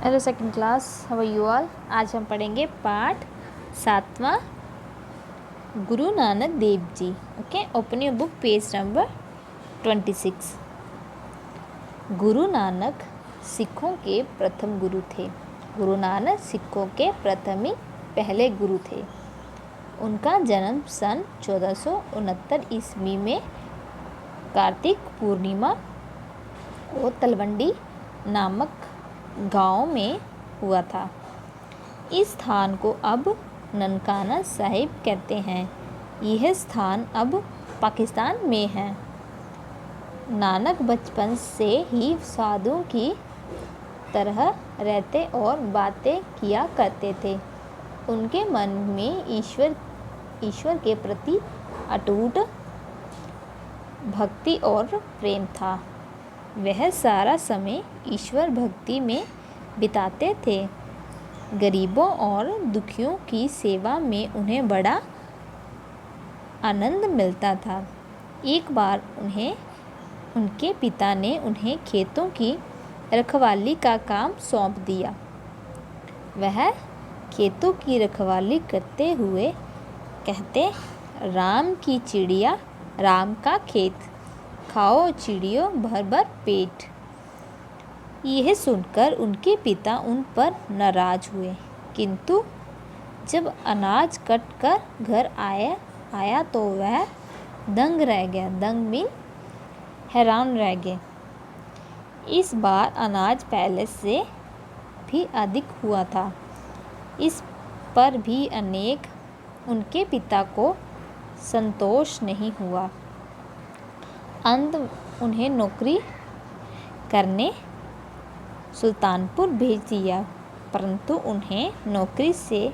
Hello second class, how are you all. आज हम पढ़ेंगे पाठ 7वां, Guru Nanak Dev ji. Okay, open your book, page number 26। Guru Nanak सिखों के प्रथम गुरु थे। गुरु नानक सिखों के प्रथम ही पहले गुरु थे। उनका जन्म सन 1469 ईस्वी में कार्तिक पूर्णिमा को तलवंडी नामक गांव में हुआ था। इस स्थान को अब ननकाना साहिब कहते हैं। यह स्थान अब पाकिस्तान में है। नानक बचपन से ही साधुओं की तरह रहते और बातें किया करते थे। उनके मन में ईश्वर के प्रति अटूट भक्ति और प्रेम था। वह सारा समय ईश्वर भक्ति में बिताते थे। गरीबों और दुखियों की सेवा में उन्हें बड़ा आनंद मिलता था। एक बार उनके पिता ने उन्हें खेतों की रखवाली का काम सौंप दिया। वह खेतों की रखवाली करते हुए कहते, राम की चिड़िया राम का खेत, खाओ चिड़ियों भर भर पेट। यह सुनकर उनके पिता उन पर नाराज हुए, किंतु जब अनाज कट कर घर आया तो वह दंग रह गया। दंग मीन हैरान रह गए। इस बार अनाज पहले से भी अधिक हुआ था। इस पर भी उनके पिता को संतोष नहीं हुआ। अंत उन्हें नौकरी करने सुल्तानपुर भेज दिया, परंतु उन्हें नौकरी से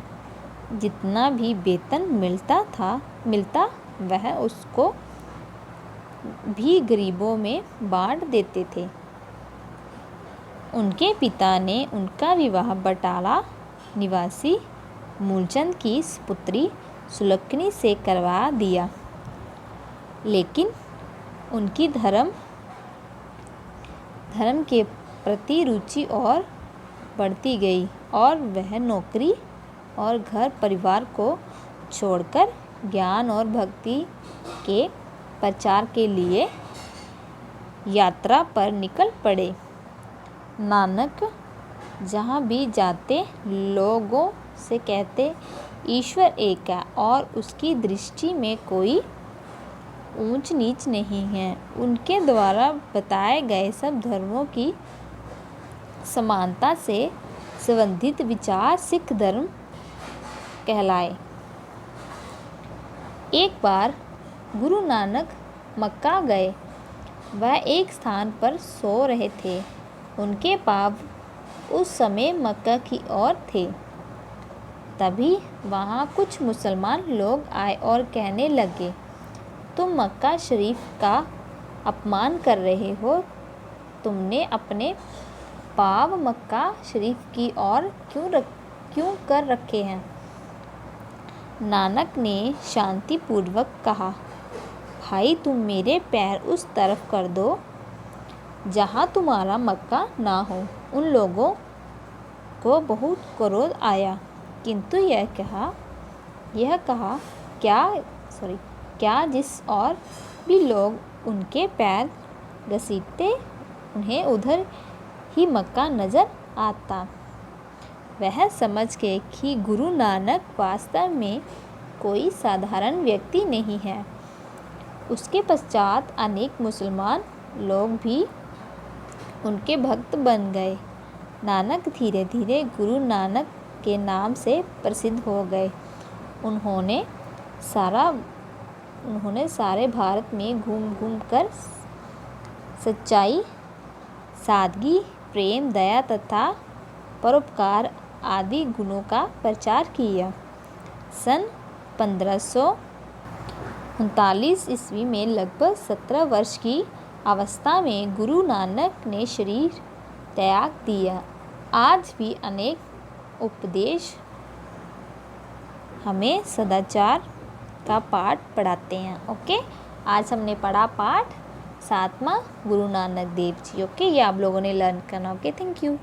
जितना भी वेतन मिलता वह उसको भी गरीबों में बांट देते थे। उनके पिता ने उनका विवाह बटाला निवासी मूलचंद की पुत्री सुलक्षणी से करवा दिया, लेकिन उनकी धर्म के प्रति रुचि और बढ़ती गई और वह नौकरी और घर परिवार को छोड़कर ज्ञान और भक्ति के प्रचार के लिए यात्रा पर निकल पड़े। नानक जहाँ भी जाते लोगों से कहते, ईश्वर एक है और उसकी दृष्टि में कोई ऊंच नीच नहीं है। उनके द्वारा बताए गए सब धर्मों की समानता से संबंधित विचार सिख धर्म कहलाए। एक बार गुरु नानक मक्का गए। वह एक स्थान पर सो रहे थे। उनके पाँव उस समय मक्का की ओर थे। तभी वहाँ कुछ मुसलमान लोग आए और कहने लगे, तुम मक्का शरीफ का अपमान कर रहे हो। तुमने अपने पाँव मक्का शरीफ की ओर क्यों कर रखे हैं? नानक ने शांतिपूर्वक कहा, भाई तुम मेरे पैर उस तरफ कर दो जहाँ तुम्हारा मक्का ना हो। उन लोगों को बहुत क्रोध आया, किंतु यह कहा क्या जिस और भी लोग उनके पैर घसीटते उन्हें उधर ही मक्का नज़र आता। वह समझ गए कि गुरु नानक वास्तव में कोई साधारण व्यक्ति नहीं है। उसके पश्चात अनेक मुसलमान लोग भी उनके भक्त बन गए। नानक धीरे धीरे गुरु नानक के नाम से प्रसिद्ध हो गए। उन्होंने सारे भारत में घूम कर सच्चाई, सादगी, प्रेम, दया तथा परोपकार आदि गुणों का प्रचार किया। सन 1539 ईस्वी में लगभग 17 वर्ष की अवस्था में गुरु नानक ने शरीर त्याग दिया। आज भी अनेक उपदेश हमें सदाचार का पाठ पढ़ाते हैं। ओके, आज हमने पढ़ा पाठ 7वां, गुरु नानक देव जी। ओके, ये आप लोगों ने लर्न करना। Okay, thank you.